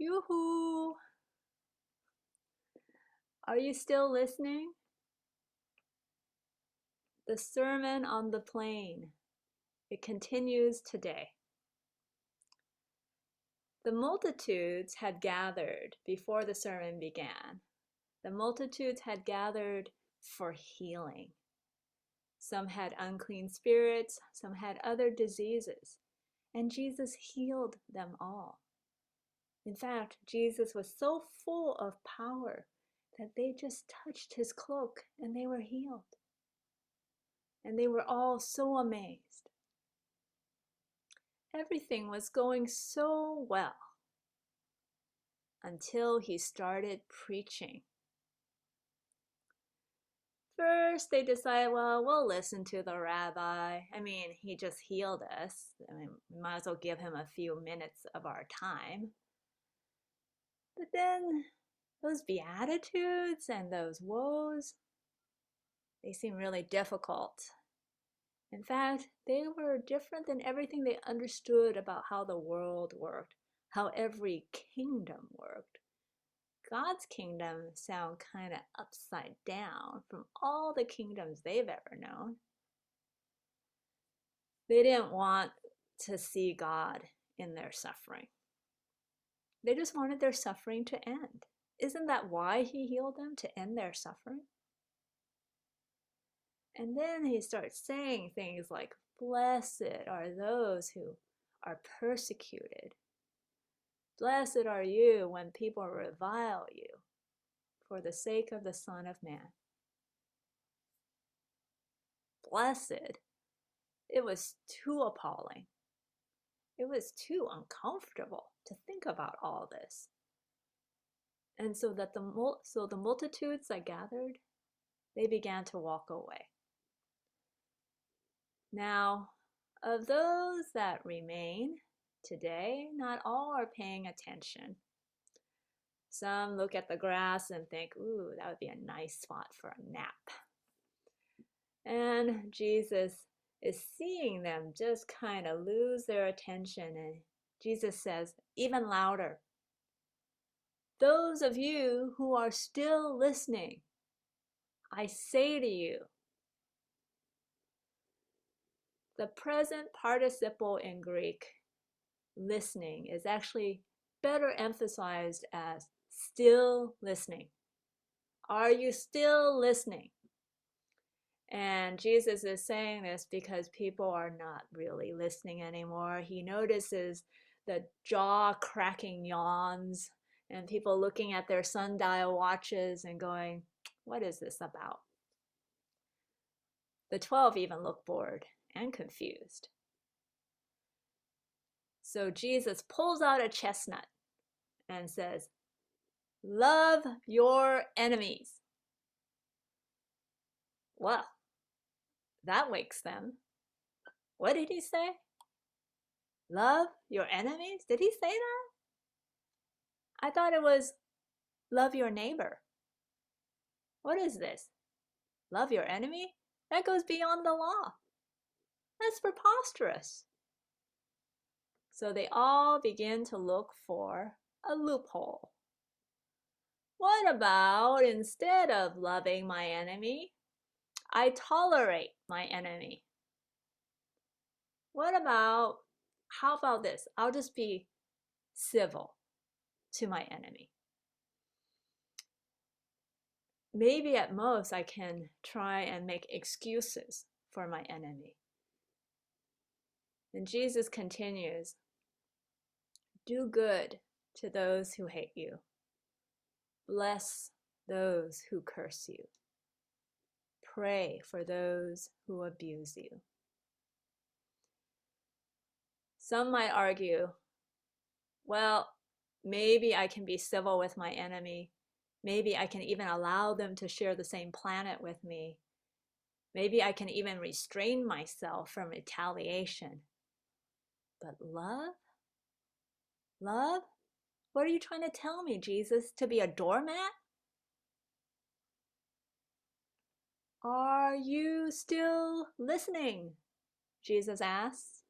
Yoo-hoo! Are you still listening? The Sermon on the Plain. It continues today. The multitudes had gathered before the sermon began. The multitudes had gathered for healing. Some had unclean spirits, some had other diseases, and Jesus healed them all. In fact, Jesus was so full of power that they just touched his cloak and they were healed. And they were all so amazed. Everything was going so well until he started preaching. First, they decided, well, we'll listen to the rabbi. I mean, he just healed us. I mean, we might as well give him a few minutes of our time. But then those beatitudes and those woes, they seem really difficult. In fact, they were different than everything they understood about how the world worked, how every kingdom worked. God's kingdom sound kind of upside down from all the kingdoms they've ever known. They didn't want to see God in their suffering. They just wanted their suffering to end. Isn't that why he healed them? To end their suffering? And then he starts saying things like, blessed are those who are persecuted. Blessed are you when people revile you for the sake of the Son of Man. Blessed. It was too appalling. It was too uncomfortable to think about all this. And so the multitudes that gathered, they began to walk away. Now, of those that remain today, not all are paying attention. Some look at the grass and think, ooh, that would be a nice spot for a nap. And Jesus is seeing them just kind of lose their attention. And Jesus says, even louder, those of you who are still listening, I say to you, the present participle in Greek, listening, is actually better emphasized as still listening. Are you still listening? And Jesus is saying this because people are not really listening anymore. He notices the jaw-cracking yawns and people looking at their sundial watches and going, what is this about? The 12 even look bored and confused. So Jesus pulls out a chestnut and says, love your enemies. Well, that wakes them. What did he say? Love your enemies? Did he say that? I thought it was love your neighbor. What is this? Love your enemy? That goes beyond the law. That's preposterous. So they all begin to look for a loophole. What about instead of loving my enemy, I tolerate my enemy? What about, how about this? I'll just be civil to my enemy. Maybe at most I can try and make excuses for my enemy. And Jesus continues, do good to those who hate you. Bless those who curse you. Pray for those who abuse you. Some might argue, well, maybe I can be civil with my enemy. Maybe I can even allow them to share the same planet with me. Maybe I can even restrain myself from retaliation. But love? Love? What are you trying to tell me, Jesus? To be a doormat? Are you still listening? Jesus asks.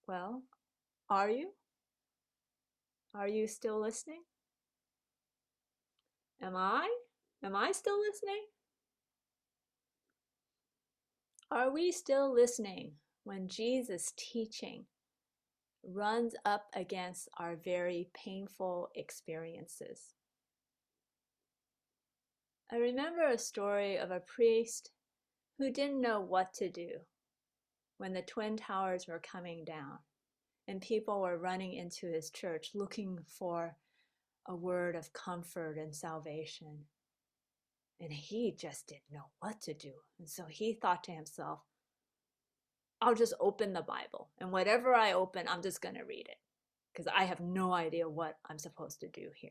Well, Are you? Are you still listening? Am I? Am I still listening? Are we still listening when Jesus' teaching runs up against our very painful experiences? I remember a story of a priest who didn't know what to do when the Twin Towers were coming down and people were running into his church looking for a word of comfort and salvation. And he just didn't know what to do. And so he thought to himself, I'll just open the Bible. And whatever I open, I'm just going to read it because I have no idea what I'm supposed to do here.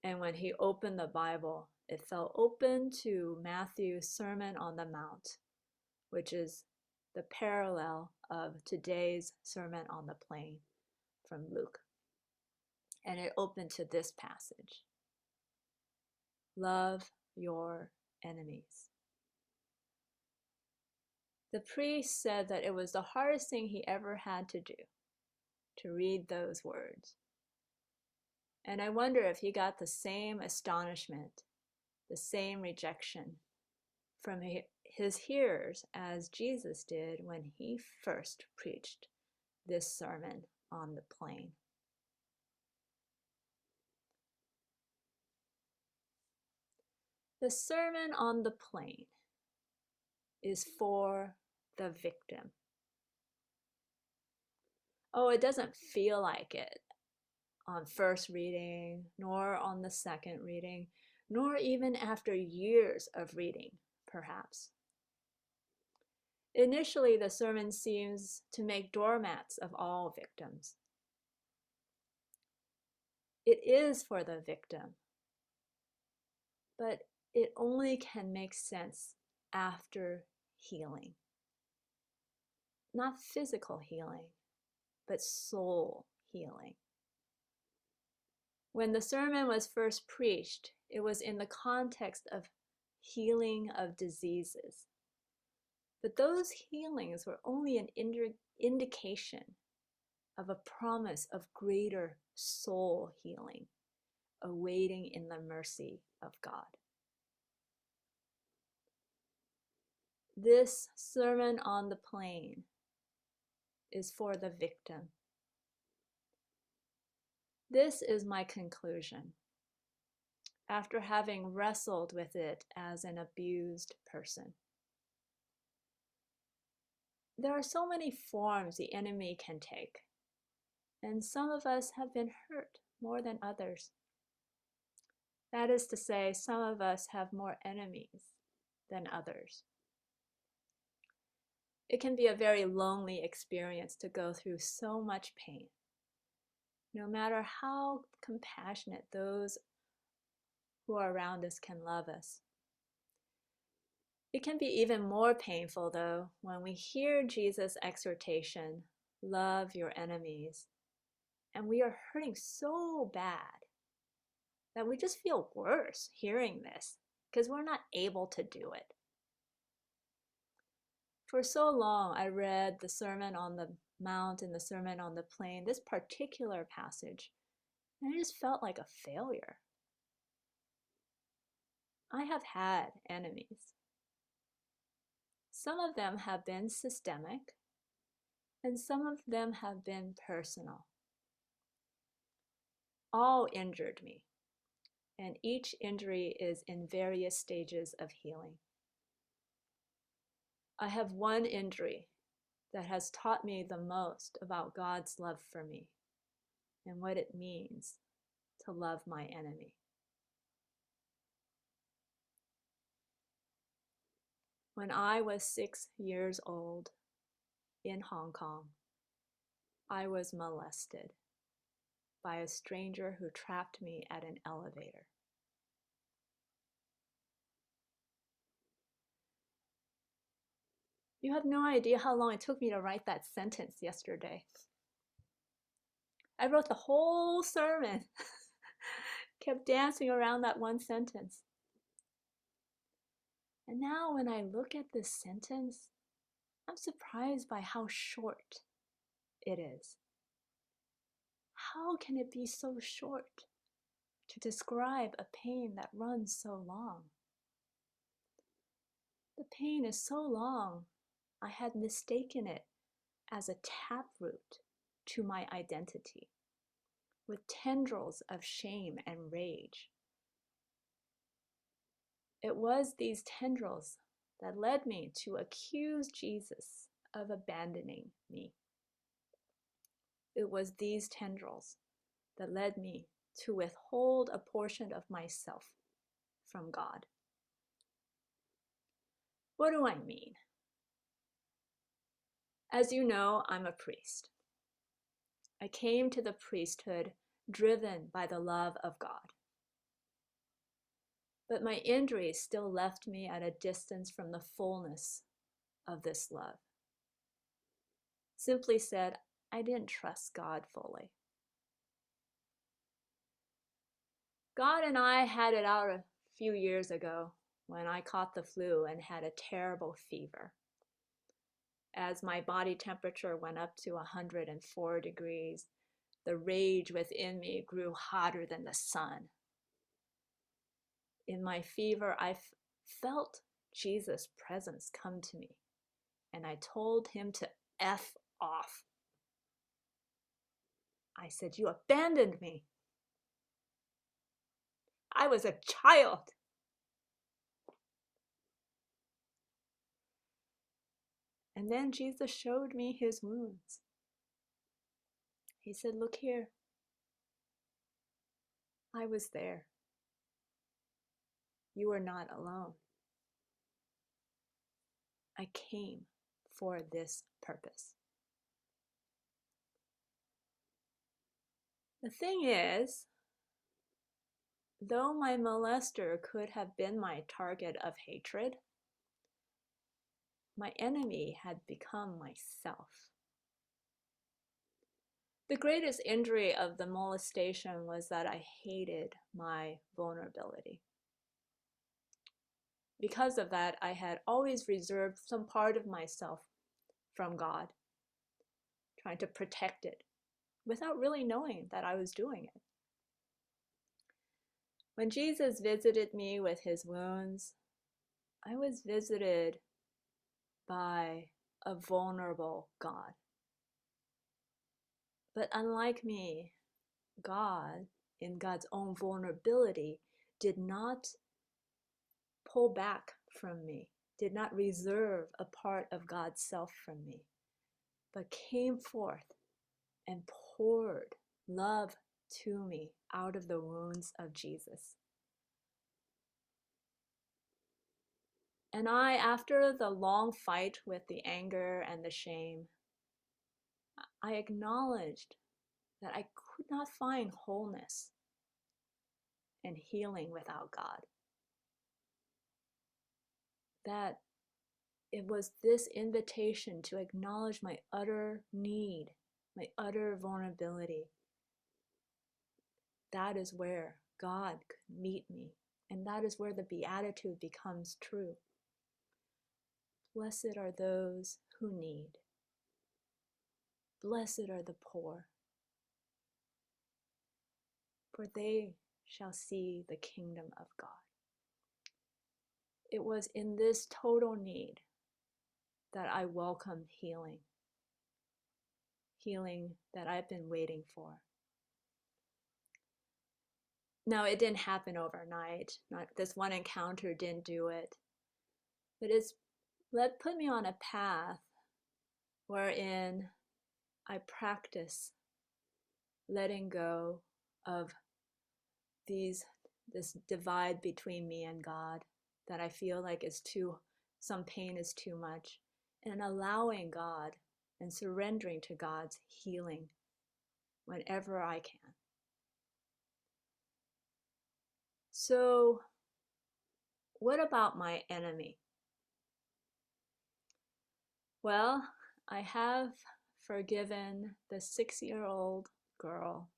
And when he opened the Bible, it fell open to Matthew's Sermon on the Mount, which is the parallel of today's Sermon on the Plain from Luke. And it opened to this passage: love your enemies. The priest said that it was the hardest thing he ever had to do, to read those words. And I wonder if he got the same astonishment, the same rejection from his hearers as Jesus did when he first preached this Sermon on the Plain. The Sermon on the Plain is for the victim. Oh, it doesn't feel like it on first reading, nor on the second reading, nor even after years of reading, perhaps. Initially, the sermon seems to make doormats of all victims. It is for the victim, but it only can make sense after healing. Not physical healing, but soul healing. When the sermon was first preached, it was in the context of healing of diseases. But those healings were only an indication of a promise of greater soul healing, awaiting in the mercy of God. This Sermon on the Plain is for the victim. This is my conclusion, after having wrestled with it as an abused person. There are so many forms the enemy can take, and some of us have been hurt more than others. That is to say, some of us have more enemies than others. It can be a very lonely experience to go through so much pain, no matter how compassionate those who are around us can love us. It can be even more painful, though, when we hear Jesus' exhortation, love your enemies, and we are hurting so bad that we just feel worse hearing this because we're not able to do it. For so long, I read the Sermon on the Mount and the Sermon on the Plain, this particular passage, and I just felt like a failure. I have had enemies. Some of them have been systemic, and some of them have been personal. All injured me, and each injury is in various stages of healing. I have one injury that has taught me the most about God's love for me and what it means to love my enemy. When I was 6 years old in Hong Kong, I was molested by a stranger who trapped me at an elevator. You have no idea how long it took me to write that sentence yesterday. I wrote the whole sermon, kept dancing around that one sentence. And now when I look at this sentence, I'm surprised by how short it is. How can it be so short to describe a pain that runs so long? The pain is so long, I had mistaken it as a taproot to my identity, with tendrils of shame and rage. It was these tendrils that led me to accuse Jesus of abandoning me. It was these tendrils that led me to withhold a portion of myself from God. What do I mean? As you know, I'm a priest. I came to the priesthood driven by the love of God. But my injuries still left me at a distance from the fullness of this love. Simply said, I didn't trust God fully. God and I had it out a few years ago when I caught the flu and had a terrible fever. As my body temperature went up to 104 degrees, the rage within me grew hotter than the sun. In my fever, I felt Jesus' presence come to me, and I told him to F off. I said, you abandoned me. I was a child. And then Jesus showed me his wounds. He said, look here. I was there. You are not alone. I came for this purpose. The thing is, though my molester could have been my target of hatred, my enemy had become myself. The greatest injury of the molestation was that I hated my vulnerability. Because of that, I had always reserved some part of myself from God, trying to protect it without really knowing that I was doing it. When Jesus visited me with his wounds, I was visited by a vulnerable God. But unlike me, God, in God's own vulnerability, did not pull back from me, did not reserve a part of God's self from me, but came forth and poured love to me out of the wounds of Jesus. And I, after the long fight with the anger and the shame, I acknowledged that I could not find wholeness and healing without God. That it was this invitation to acknowledge my utter need, my utter vulnerability. That is where God could meet me. And that is where the beatitude becomes true. Blessed are those who need. Blessed are the poor, for they shall see the kingdom of God. It was in this total need that I welcomed healing. Healing that I've been waiting for. Now, it didn't happen overnight. Not this one encounter didn't do it. But it's put me on a path wherein I practice letting go of this divide between me and God that I feel like some pain is too much, and allowing God and surrendering to God's healing whenever I can. So, what about my enemy? Well, I have forgiven the 6-year-old girl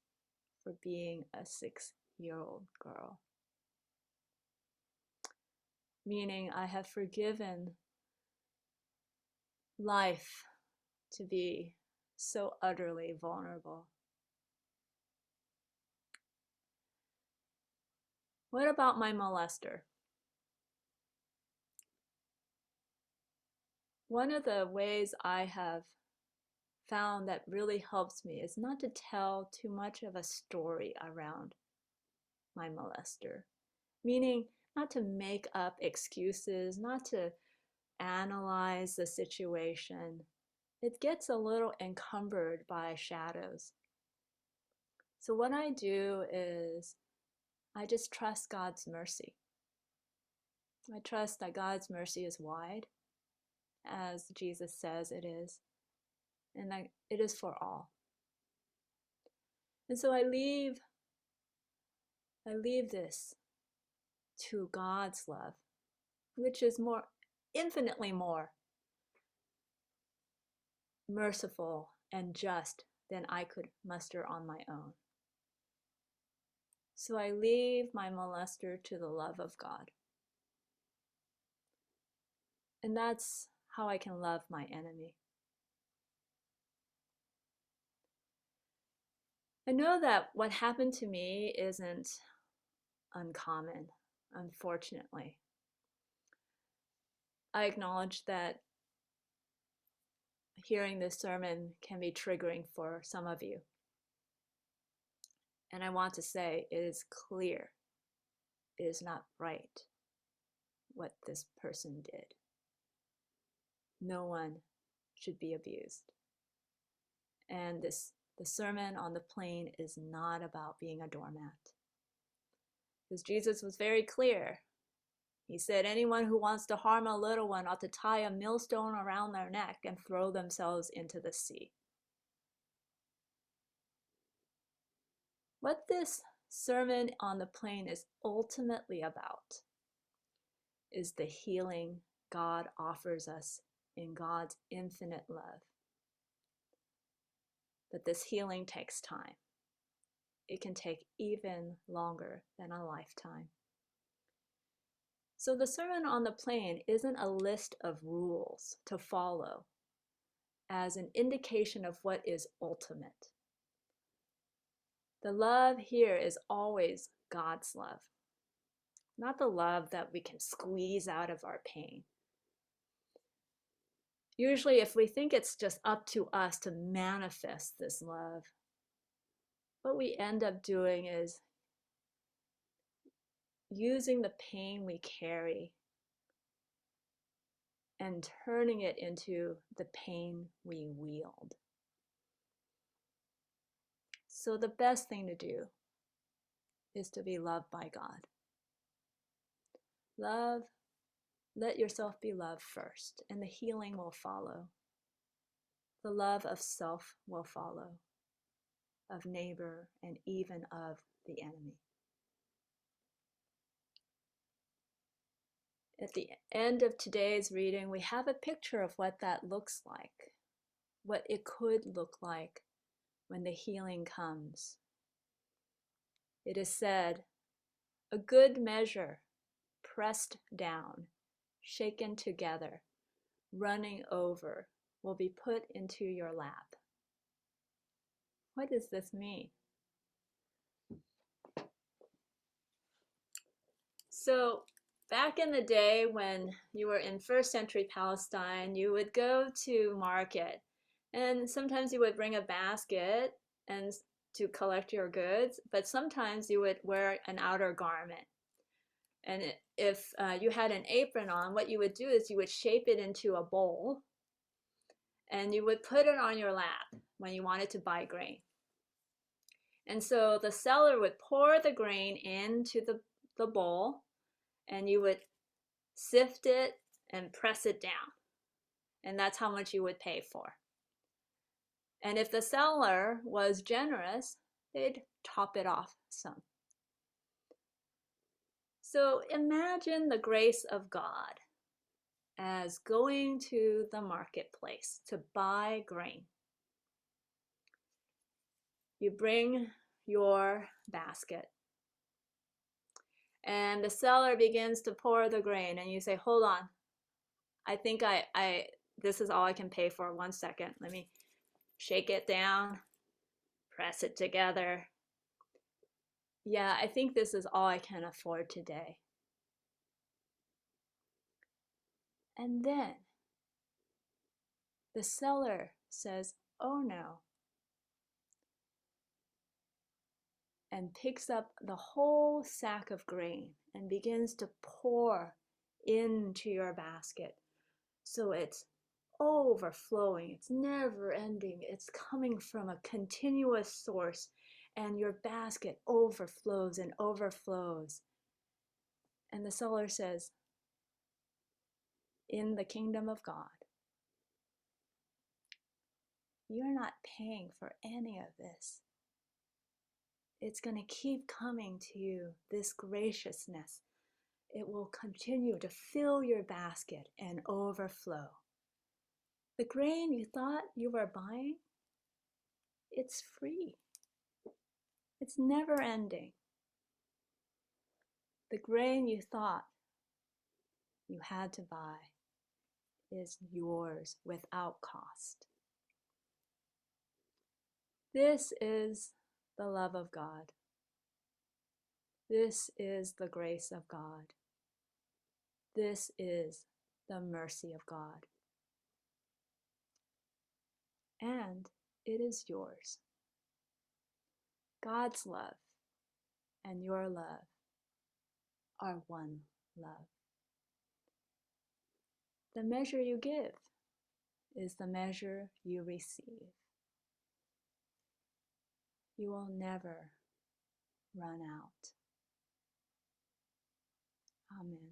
for being a 6-year-old girl. Meaning I have forgiven life to be so utterly vulnerable. What about my molester? One of the ways I have found that really helps me is not to tell too much of a story around my molester, meaning not to make up excuses, not to analyze the situation. It gets a little encumbered by shadows. So what I do is I just trust God's mercy. I trust that God's mercy is wide, as Jesus says it is, and that it is for all. And so I leave this to God's love, which is infinitely more merciful and just than I could muster on my own. So I leave my molester to the love of God. And that's how I can love my enemy. I know that what happened to me isn't uncommon, unfortunately. I acknowledge that hearing this sermon can be triggering for some of you. And I want to say it is clear, it is not right what this person did. No one should be abused. And the Sermon on the Plain is not about being a doormat. Because Jesus was very clear. He said, anyone who wants to harm a little one ought to tie a millstone around their neck and throw themselves into the sea. What this Sermon on the Plain is ultimately about is the healing God offers us in God's infinite love. But this healing takes time. It can take even longer than a lifetime. So the Sermon on the Plain isn't a list of rules to follow as an indication of what is ultimate. The love here is always God's love, not the love that we can squeeze out of our pain. Usually, if we think it's just up to us to manifest this love, what we end up doing is using the pain we carry and turning it into the pain we wield. So the best thing to do is to be loved by God. Let yourself be loved first, and the healing will follow. The love of self will follow, of neighbor, and even of the enemy. At the end of today's reading, we have a picture of what that looks like, what it could look like when the healing comes. It is said, a good measure, pressed down, shaken together, running over, will be put into your lap. What does this mean? So back in the day when you were in first century Palestine, you would go to market, and sometimes you would bring a basket and to collect your goods, but sometimes you would wear an outer garment. And if you had an apron on, what you would do is you would shape it into a bowl, and you would put it on your lap when you wanted to buy grain. And so the seller would pour the grain into the bowl, and you would sift it and press it down. And that's how much you would pay for. And if the seller was generous, they'd top it off some. So imagine the grace of God as going to the marketplace to buy grain. You bring your basket, and the seller begins to pour the grain, and you say, hold on, I think this is all I can pay for. 1 second, let me shake it down, press it together. Yeah, I think this is all I can afford today. And then the seller says, oh no, and picks up the whole sack of grain and begins to pour into your basket. So it's overflowing, it's never ending, it's coming from a continuous source, and your basket overflows and overflows. And the seller says, in the kingdom of God, you're not paying for any of this. It's going to keep coming to you, this graciousness. It will continue to fill your basket and overflow. The grain you thought you were buying, it's free. It's never ending. The grain you thought you had to buy is yours without cost. This is the love of God. This is the grace of God. This is the mercy of God. And it is yours. God's love and your love are one love. The measure you give is the measure you receive. You will never run out. Amen.